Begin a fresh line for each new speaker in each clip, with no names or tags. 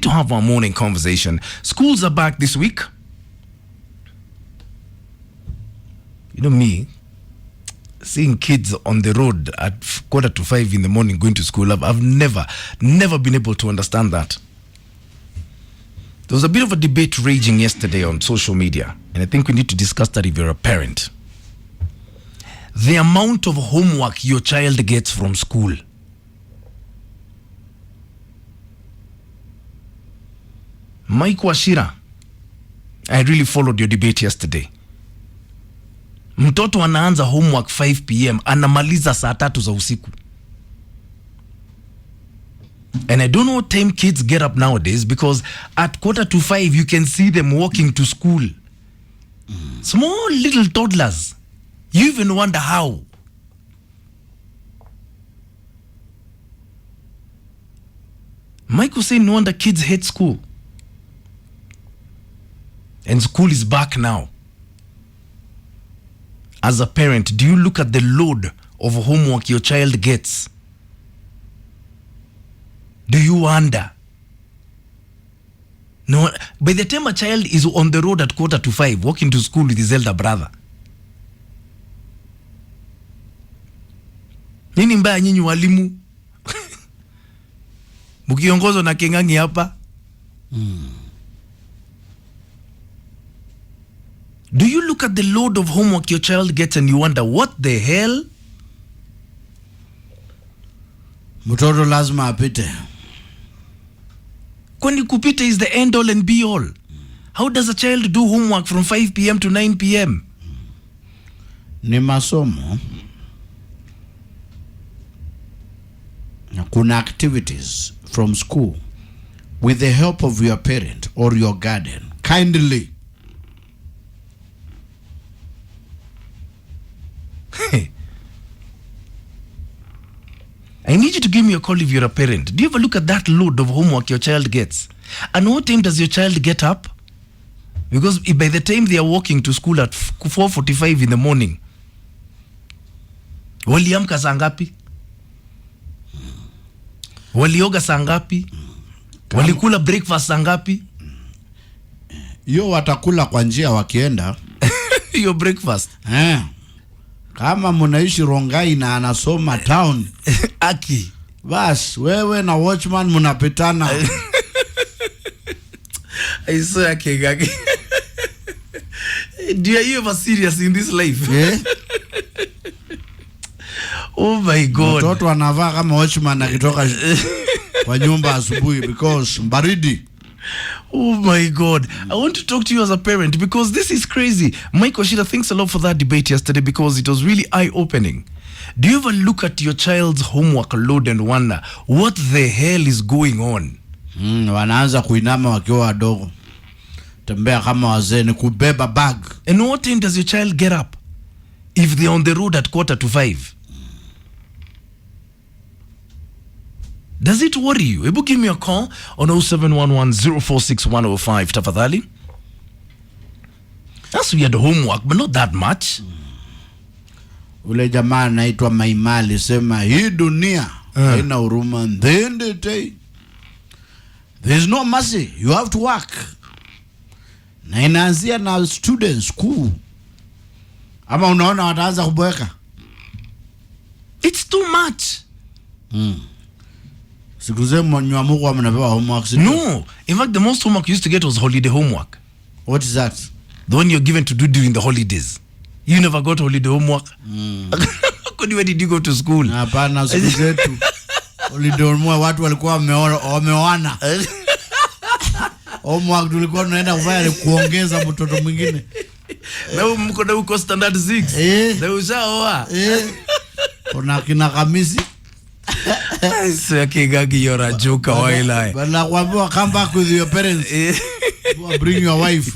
to have our morning conversation. Schools are back this week. You know me, seeing kids on the road at 4:45 in the morning going to school, I've never been able to understand that. There was a bit of a debate raging yesterday on social media, and I think we need to discuss that if you're a parent. The amount of homework your child gets from school. Mike Washira, I really followed your debate yesterday. Mtoto anaanza homework 5 p.m. anamaliza saa 3 za usiku. And I don't know what time kids get up nowadays, because at 4:45 you can see them walking to school. Small little toddlers. You even wonder how. Mike was saying no wonder kids hate school. And school is back now. As a parent, do you look at the load of homework your child gets? Do you wonder? No, by the time a child is on the road at 4:45, walking to school with his elder brother. Nini mbaya nyinyi walimu? Mukiongozwa na Kengangi hapa? Do you look at the load of homework your child gets and you wonder, what the hell?
Mtoto lazima apite.
Kwani kupita is the end all and be all? How does a child do homework from 5 p.m. to 9 p.m.?
Ni masomo. Kuna activities from school with the help of your parent or your guardian. Kindly.
I need you to give me a call if you're a parent. Do you ever look at that load of homework your child gets? And what time does your child get up? Because by the time they are walking to school at 4:45 in the morning, waliamka saa ngapi? Walioga saa ngapi? Walikula breakfast saa ngapi?
Yo watakula kwa njia wakienda.
Your breakfast.
Kama mnaishi Rongai na anasoma town
Aki,
bas wewe na watchman mnapitana.
I swear Kegaki. Do you ever serious in this life? Oh my God.
Mtoto anavaa kama watchman akitoka kwa nyumba asubuhi because baridi.
Oh my God. I want to talk to you as a parent because this is crazy. Mike Oshida, thanks a lot for that debate yesterday because it was really eye-opening. Do you ever look at your child's homework load and wonder what the hell is going on?
Wanaanza kuinama wakiwa wadogo. Tembea kama wazee, ni kubeba bag.
And what time does your child get up if they're on the road at 4:45? Does it worry you? Ebu give me a call on 0711-046-105 tafadhali. That's weird homework, but not that much.
Ule jamaa anaitwa Maimali sema hii dunia haina huruma. There's no mercy. You have to work. Na inaanzia na students school. Ama unaona wataanza kuboeka?
It's too much.
Sikuze mnywamuko wamenapewa homework.
No. In fact, the most homework you used to get was holiday homework.
What is that?
The one you're given to do during the holidays. You never got holiday homework? Where did you go to school?
Hapana, siku zetu holiday homework watu walikuwa wameoana. Homework tulikuwa tunaenda kufanya kuongeza mtoto mwingine.
Na mko na uko standard 6. Na ushaoa.
Kuna kina Kamisi.
So Kegaki, you're a joker, why lie?
But like when come back with your parents, bring your wife.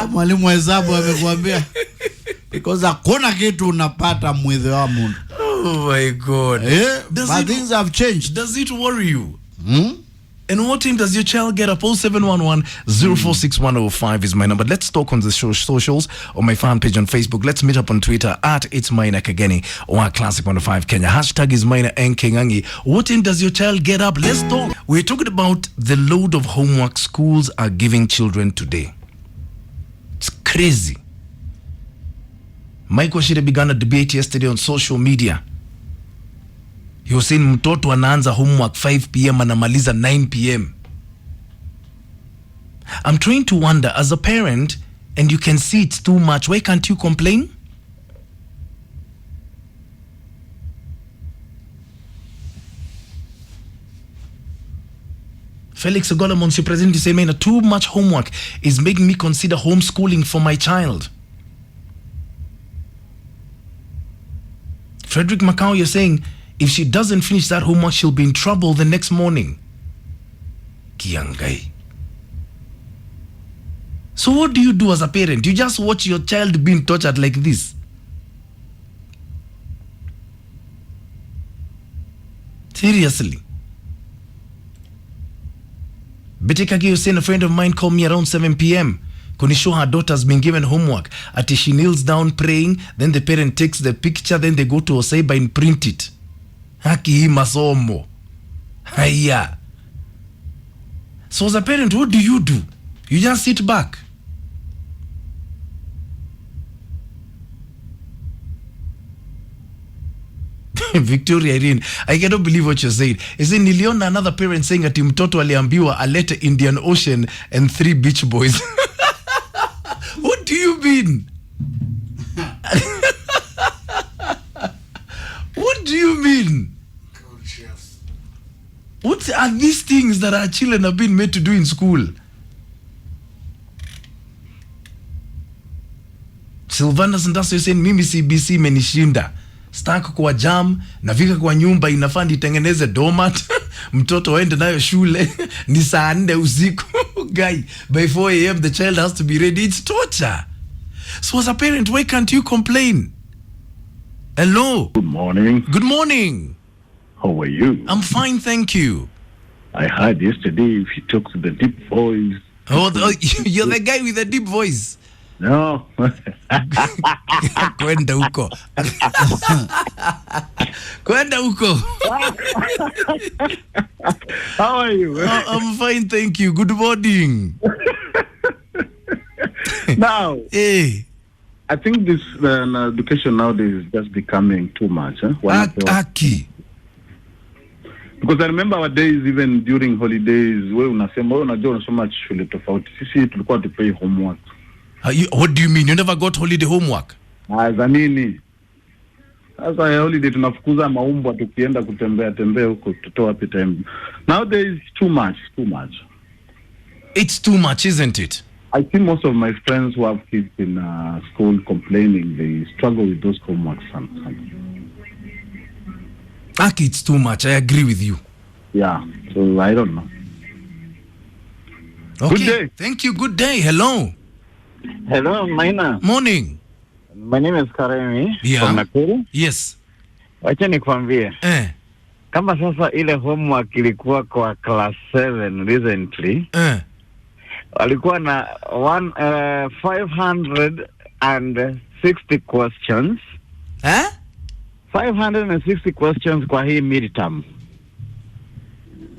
Mwalimu hesabu amekwambia because hakuna kitu unapata mwezi wa Mungu.
Oh my God.
But things have changed.
Does it worry you? And what time does your child get up? 0711 046105 is my number. Let's talk on the socials or my fan page on Facebook. Let's meet up on Twitter at It's Maina Kageni or at Classic 105 Kenya. Hashtag is Maina Nkengangi. What time does your child get up? Let's talk. We're talking about the load of homework schools are giving children today. It's crazy. Mike Washire began a debate yesterday on social media. He was saying mtoto anaanza homework 5 p.m. anamaliza 9 p.m. I'm trying to wonder, as a parent, and you can see it's too much, why can't you complain? Felix Ogola Monsi President is saying, too much homework is making me consider homeschooling for my child. Frederick Macau, you're saying, if she doesn't finish that homework, she'll be in trouble the next morning. Kiangai. So what do you do as a parent? You just watch your child being tortured like this? Seriously. Betty Kagi was saying, a friend of mine called me around 7 p.m. Could show her daughter's been given homework. Until she kneels down praying, then the parent takes the picture, then they go to Osaiba and print it. Haki masomo. Haya. So as a parent, what do? You just sit back. Victoria Irene, I cannot believe what you're saying. Is it niliona another parent saying ati mtoto aliambiwa alete Indian Ocean and 3 beach boys? What do you mean? What do you mean? What are these things that our children have been made to do in school? Sylvana Sandasa saying, mimi CBC menishinda. Staka kwa jam, nafika kwa nyumba inafaa itengeneze domat, mtoto waende nayo shule, ni saa 4 usiku. Guy, by 4 a.m. the child has to be ready. It's torture. So as a parent, why can't you complain? Hello.
Good morning.
Good morning.
How are you?
I'm fine, thank you.
I heard yesterday if you talk to the deep voice.
Oh, you're the guy with the deep voice.
No.
Kwenda huko. Kwenda huko.
How are you?
I'm fine, thank you. Good morning.
Now,
Hey.
I think this education nowadays is just becoming too much.
Aki.
Because I remember our days, even during holidays, where unasema unajua unasoma shule tofauti. Sisi tulikuwa tupay homework.
What do you mean? You never got holiday homework?
Za nini? Sasa ya holiday tunafukuza maumbwa tukienda kutembea huko tutoa wapi time. Nowadays too much.
It's too much, isn't it?
I see most of my friends who have kids in school complaining they struggle with those homeworks sometimes.
Aki, it's too much. I agree with you.
Yeah, so I don't know.
Okay.
Good day.
Thank you. Good day. Hello.
Hello, Maina.
Morning.
My name is Karemi.
Yeah.
From Nakuru.
Yes.
Wacha nikwambie. Kama sasa ile homework ilikuwa kwa class 7 recently. Walikuwa na 560 questions. 560 questions kwa hii midterm.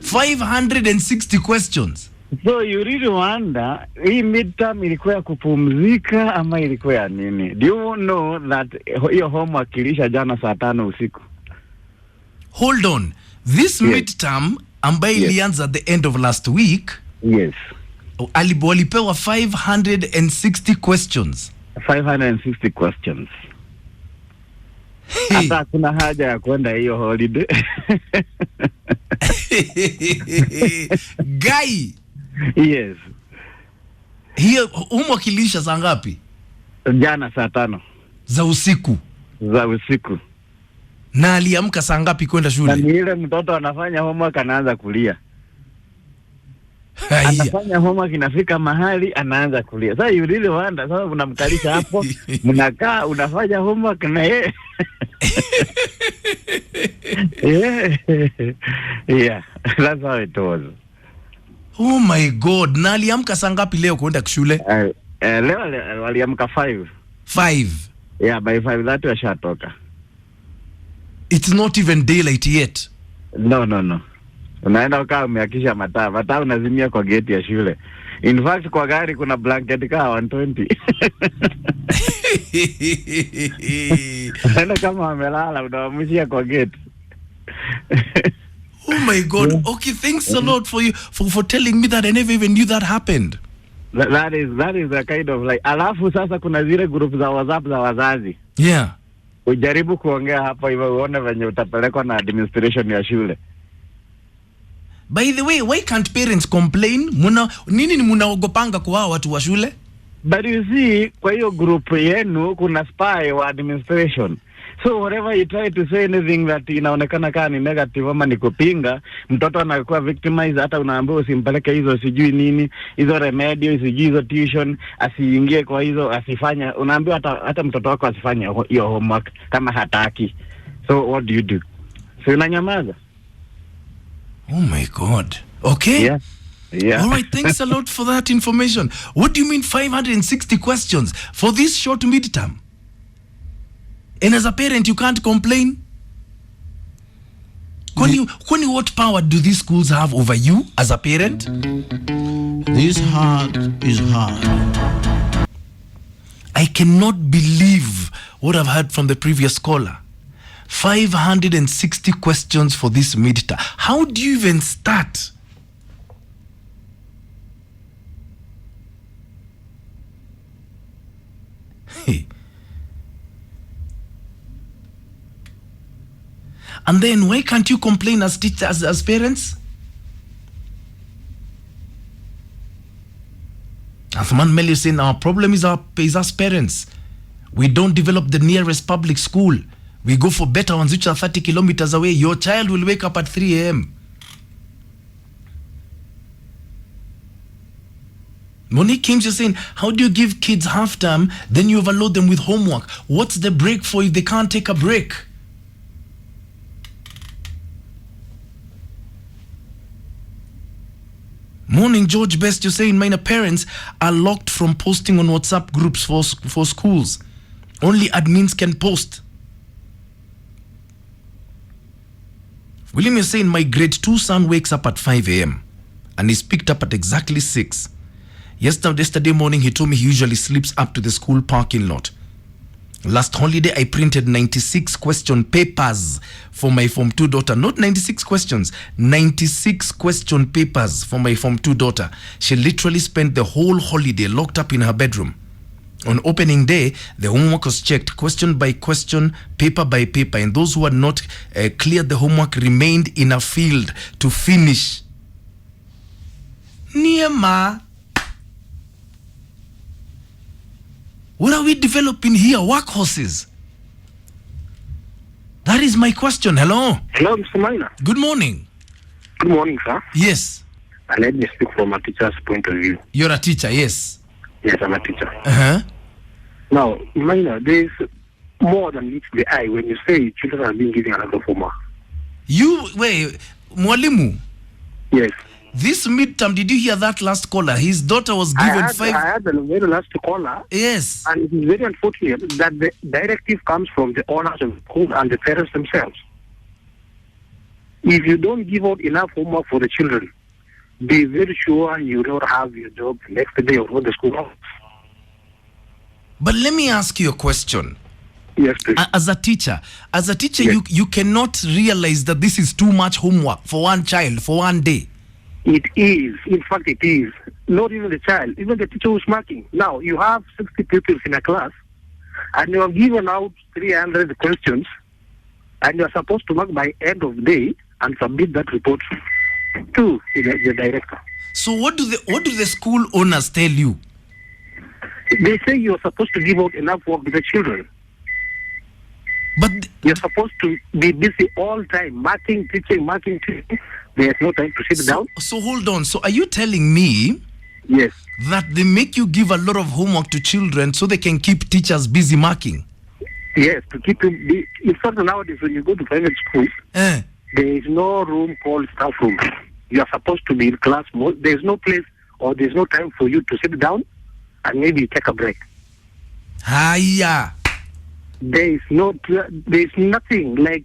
560 questions.
So you really wonder, hii midterm ilikuwa ya kupumzika ama ilikuwa ya nini? Do you know that hiyo homework ilisha jana saa 5 usiku?
Hold on. This midterm ambayo ilianza at the end of last week.
Yes.
Walipewa 560 questions.
560 questions. Hata kuna haja ya kwenda hiyo holiday.
Guy.
Yes.
Hiyo umwakilisha saa ngapi?
Jana saa 5
za usiku. Na aliamka saa ngapi kwenda shule?
Na ni ile mtoto anafanya homework anaanza kulia. Anafanya homework inafika mahali anaanza kulia. Sasa you really wonder, sasa unamkalisha hapo, mnakaa unafanya homework na yeye. Yeah, that's how it was.
Oh my God. Na aliamka saa ngapi leo kwenda shule?
Leo waliamka 5.
5.
Yeah, by 5:30 washatoka.
It's not even daylight yet.
No. Unaenda ukaa umeakisha mataa unazimia kwa gate ya shule. In fact kwa gari kuna blanket kaa 120. Unaenda kama wamelala unawamushia kwa gate.
Oh my God. Yeah. Okay, thanks a lot for telling me that. I never even knew that happened.
That is a kind of like, alafu sasa kuna zile group za WhatsApp za wazazi.
Yeah.
Ujaribu kuongea hapo hivyo uone venye utapelekwa na administration ya shule.
By the way, why can't parents complain? Nini ni munaogopanga kwa watu wa shule?
But you see, kwa hiyo group yenu kuna spy wa administration. So whatever you try to say anything that inaonekana kama ni negative ama ni kupinga, mtoto anakuwa victimized, hata unaambiwa usimpeleke hizo sijui nini, hizo remedio, sijui hizo tuition, asiingie kwa hizo, asifanya. Unaambiwa hata mtoto wako asifanye hiyo homework kama hataki. So what do? So unanyamaza.
Oh my God. Okay.
Yeah.
All right, thanks a lot for that information. What do you mean 560 questions for this short midterm? And as a parent, you can't complain? Kwani what power do these schools have over you as a parent?
This hard is hard.
I cannot believe what I've heard from the previous caller. 560 questions for this midterm. How do you even start? Hey. And then why can't you complain as teachers, as parents? Athman Meli is saying our problem is us parents. We don't develop the nearest public school. We go for better ones which are 30 kilometers away. Your child will wake up at 3 a.m. Monique Kims is saying, how do you give kids half term, then you overload them with homework? What's the break for if they can't take a break? Morning, George Best, you're saying Maina parents are locked from posting on WhatsApp groups for schools. Only admins can post. William is saying my grade 2 son wakes up at 5 a.m. and is picked up at exactly 6. Yesterday morning he told me he usually sleeps up to the school parking lot. Last holiday I printed 96 question papers for my Form 2 daughter. Not 96 questions, 96 question papers for my Form 2 daughter. She literally spent the whole holiday locked up in her bedroom. On opening day, the homework was checked question by question, paper by paper, and those who had not cleared the homework remained in a field to finish. Niema. What are we developing here? Workhorses? That is my question. Hello?
Hello, Mr. Maina.
Good morning.
Good morning, sir.
Yes.
And let me speak from a teacher's point of view.
You're a teacher, yes.
Yes, I'm a teacher.
Uh-huh.
Now, Maina, there's more than meets the eye when you say children are being given another homework.
Wait, Mwalimu.
Yes.
This midterm, did you hear that last caller? His daughter was given
I had the very last caller.
Yes.
And it is very unfortunate that the directive comes from the owners of the school and the parents themselves. If you don't give out enough homework for the children, be very sure you don't have your job the next day or when the school opens.
But let me ask you a question.
Yes, please.
As a teacher,
Yes.
you cannot realize that this is too much homework for one child, for one day.
It is. In fact, it is. Not even the child, even the teacher who's marking. Now, you have 60 pupils in a class, and you have given out 300 questions, and you are supposed to mark by end of day and submit that report to the director.
So what do the school owners tell you?
They say you are supposed to give out enough work to the children.
But
You're supposed to be busy all time, marking, teaching. There's no time to sit down.
So hold on. So are you telling me
Yes.
that they make you give a lot of homework to children so they can keep teachers busy marking?
Yes, to keep you busy. In fact, nowadays when you go to private schools,
Eh.
there is no room called staff room. You are supposed to be in class more. There's no place or there's no time for you to sit down and maybe take a break.
Hiya.
There's nothing like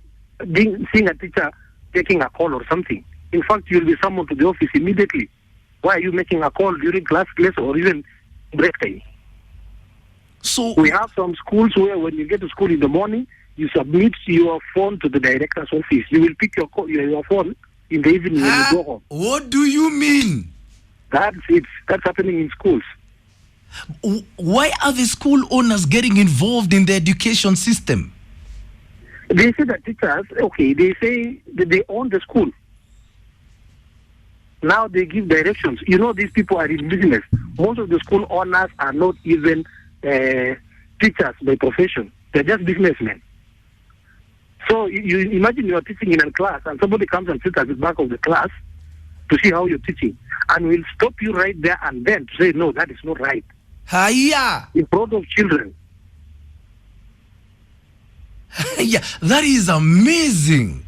seeing a teacher taking a call or something. In fact, you'll be summoned to the office immediately. Why are you making a call during class or even break time?
So
we have some schools where when you get to school in the morning, you submit your phone to the director's office. You will pick your phone in the evening when you go home.
What do you mean?
That's it. That's happening in schools.
Why are the school owners getting involved in the education system?
They say that teachers, they say that they own the school. Now they give directions. You know, these people are in business. Most of the school owners are not even teachers by profession. They're just businessmen. So you imagine you are teaching in a class and somebody comes and sits at the back of the class to see how you're teaching and will stop you right there and then to say, no, that is not right.
Hiya.
In front of children.
Yeah, that is amazing.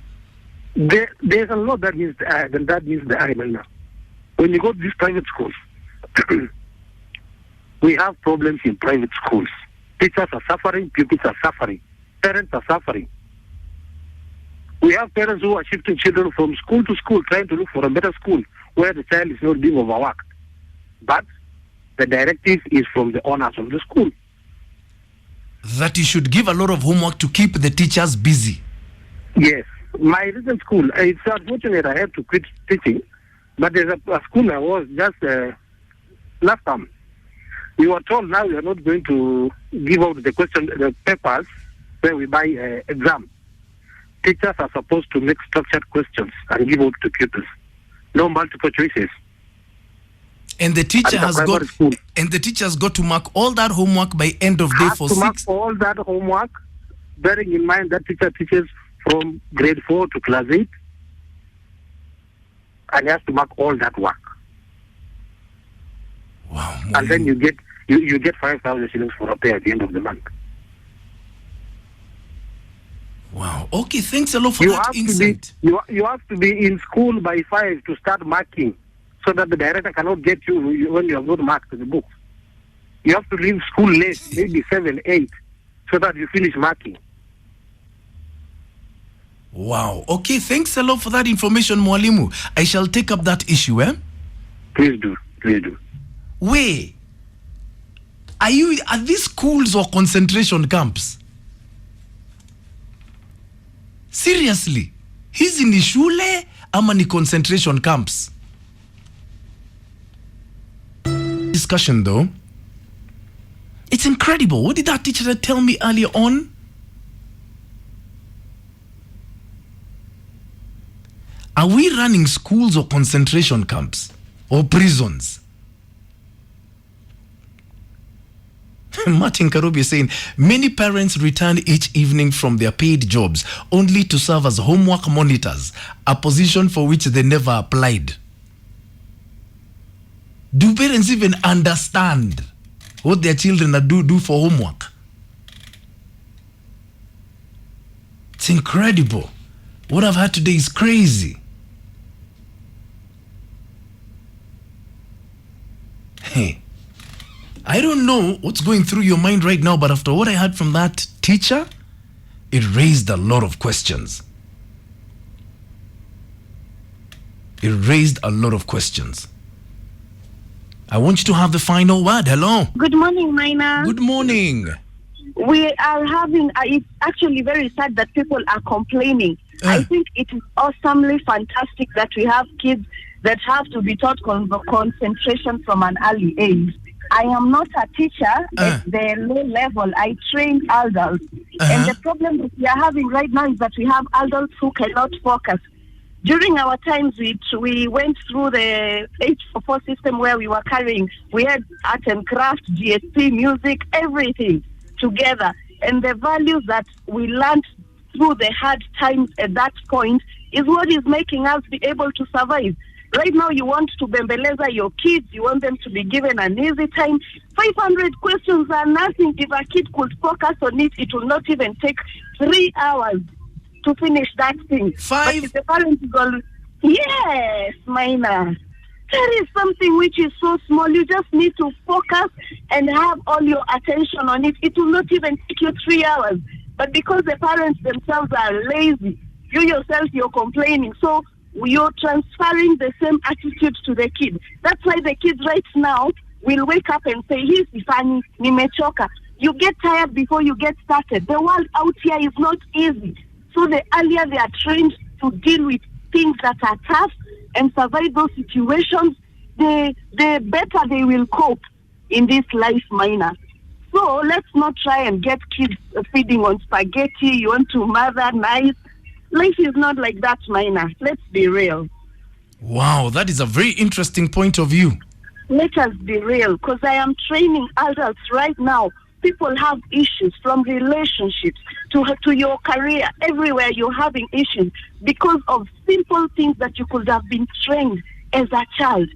There's a lot that means the animal now. When you go to these private schools, we have problems in private schools. Teachers are suffering, pupils are suffering, parents are suffering. We have parents who are shifting children from school to school, trying to look for a better school where the child is not being overworked. But the directive is from the owners of the school.
That you should give a lot of homework to keep the teachers busy.
Yes. My recent school, it's unfortunate I had to quit teaching, but there's a school I was just last time. We were told now we are not going to give out the papers where we buy exam. Teachers are supposed to make structured questions and give out to pupils. No multiple choices.
And the teacher has got to mark all that homework by end of day for 6.
Mark all that homework, bearing in mind that teacher teaches from grade 4 to class 8, and he has to mark all that work.
Wow.
And then you get 5,000 shillings for a pay at the end of the month.
Wow. Okay, thanks a lot for that insight.
You have to be in school by 5 to start marking, so that the director cannot get you when you have not marked the book. You have to leave school late, maybe 7, 8, so that you finish marking.
Wow. Okay, thanks a lot for that information, Mwalimu. I shall take up that issue, eh?
Please do.
Wait. Are these schools or concentration camps? Seriously? Hizi ni shule ama ni concentration camps? Discussion though. It's incredible. What did that teacher tell me earlier on? Are we running schools or concentration camps or prisons? Martin Karubi is saying many parents return each evening from their paid jobs only to serve as homework monitors, a position for which they never applied. Do parents even understand what their children do for homework? It's incredible. What I've had today is crazy. Hey, I don't know what's going through your mind right now, but after what I heard from that teacher, it raised a lot of questions. It raised a lot of questions. I want you to have the final word. Hello.
Good morning, Maina.
Good morning.
We are having, it's actually very sad that people are complaining. I think it is awesomely fantastic that we have kids that have to be taught concentration from an early age. I am not a teacher at the low level. I train adults. And the problem that we are having right now is that we have adults who cannot focus. During our times, we went through the 844 system where we were we had art and craft, GSP, music, everything together. And the values that we learned through the hard times at that point is what is making us be able to survive. Right now, you want to bembeleza your kids. You want them to be given an easy time. 500 questions are nothing. If a kid could focus on it, it will not even take 3 hours to finish that thing. But if the parent is Yes, Maina. There is something which is so small. You just need to focus and have all your attention on it. It will not even take you 3 hours. But because the parents themselves are lazy, you yourself, you're complaining. So you're transferring the same attitude to the kid. That's why the kids right now will wake up and say, "He's funny, nimechoka." You get tired before you get started. The world out here is not easy. So the earlier they are trained to deal with things that are tough and survive those situations, the better they will cope in this life, Maina. So let's not try and get kids feeding on spaghetti. You want to mother nice. Life is not like that, Maina. Let's be real.
Wow, that is a very interesting point of view.
Let us be real, because I am training adults right now. People have issues, from relationships to your career. Everywhere you're having issues because of simple things that you could have been trained as a child.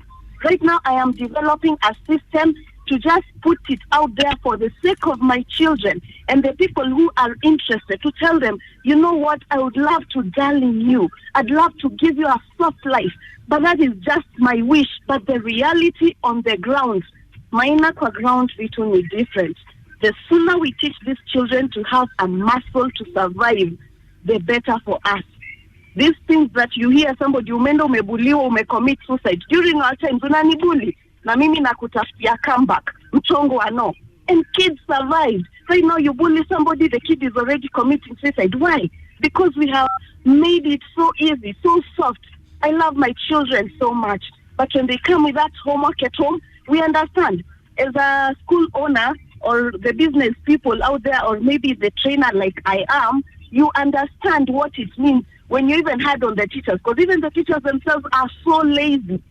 Right now I am developing a system to just put it out there for the sake of my children and the people who are interested, to tell them, you know what, I would love to darling you. I'd love to give you a soft life, but that is just my wish. But the reality on the ground, Maina kwa ground vitu ni different. The sooner we teach these children to have a muscle to survive, the better for us. These things that you hear somebody umenda umebuliwa umecommit suicide during our times, unanibuli na mimi nakutafutia comeback mchongo ano, and kids survived. Right now you bully somebody, the kid is already committing suicide. Why? Because we have made it so easy, so soft. I love my children so much, but when they come with that homework at home, we understand. As a school owner or the business people out there, or maybe the trainer like I am, you understand what it means when you even had on the teachers, because even the teachers themselves are so lazy.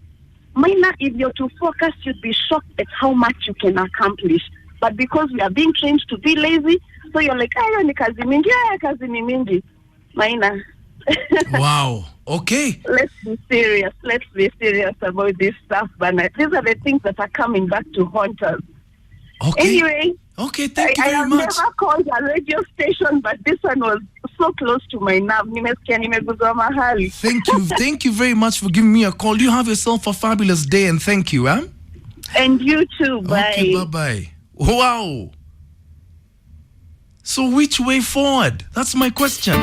Maina, if you're to focus, you'd be shocked at how much you can accomplish. But because we are being trained to be lazy, so you're like, "Ayo ni kazi mingi, kazi ni mingi." Maina.
Wow. Okay.
Let's be serious. Let's be serious about this stuff, but these are the things that are coming back to haunt us.
Okay.
Anyway,
Okay, thank you
I
very
have
much.
never called a radio station, but this one was so close to my nerve. Nimesikia nimeguzwa mahali.
Thank you very much for giving me a call. You have yourself a fabulous day, and thank you, huh?
And you too. Bye.
Okay, bye-bye. Wow. So which way forward? That's my question.